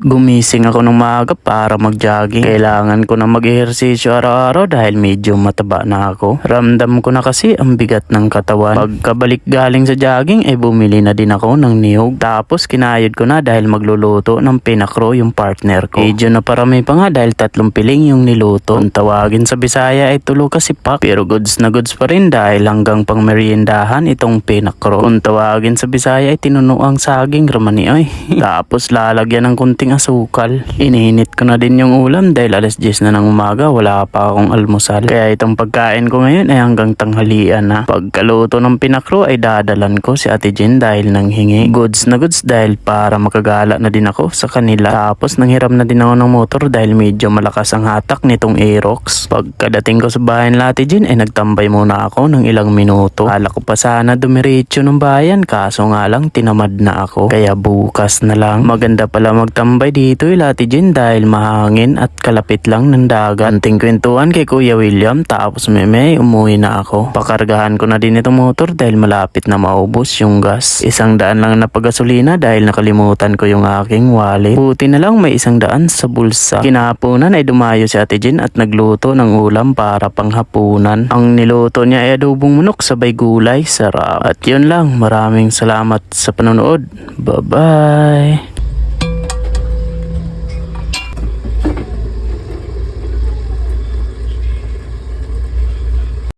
Gumising ako ng maaga para mag-jogging. Kailangan ko na mag-ehersisyo araw-araw dahil medyo mataba na ako. Ramdam ko na kasi ang bigat ng katawan. Pagkabalik galing sa jogging ay bumili na din ako ng niyog. Tapos kinayod ko na dahil magluluto ng pinakro yung partner ko. Medyo na parami pa nga dahil 3 piling yung niluto. Kung tawagin sa Bisaya ay tulo kasi pak. Pero goods na goods pa rin dahil hanggang pang meriendahan itong pinakro. Kung tawagin sa Bisaya ay tinunuang saging ramani ay. Tapos lalagyan ng kunting asukal. Ininit ko na din yung ulam dahil alas 10 na ng umaga wala pa akong almusal. Kaya itong pagkain ko ngayon ay hanggang tanghalian na. Pagkaluto ng pinakro ay dadalan ko si Ate Jen dahil nanghingi. Goods na goods dahil para makagala na din ako sa kanila. Tapos nanghiram na din ako ng motor dahil medyo malakas ang hatak nitong Aerox. Pagkadating ko sa bahay nila Ate Jen ay nagtambay muna ako ng ilang minuto. Kala ko pa sana dumiretso ng bayan kaso nga lang tinamad na ako. Kaya bukas na lang. Maganda pala magtambay dito Ate Jen dahil mahangin at kalapit lang ng dagat. Anting kwentuhan kay Kuya William tapos meme umuwi na ako. Pakargahan ko na din itong motor dahil malapit na maubos yung gas. 100 lang na paggasolina dahil nakalimutan ko yung aking wallet. Buti na lang may 100 sa bulsa. Kinahaponan ay dumayo si Ate Jen at nagluto ng ulam para panghapunan. Ang niluto niya ay adobong manok sabay gulay. Sarap. At yun lang. Maraming salamat sa panonood. Bye bye.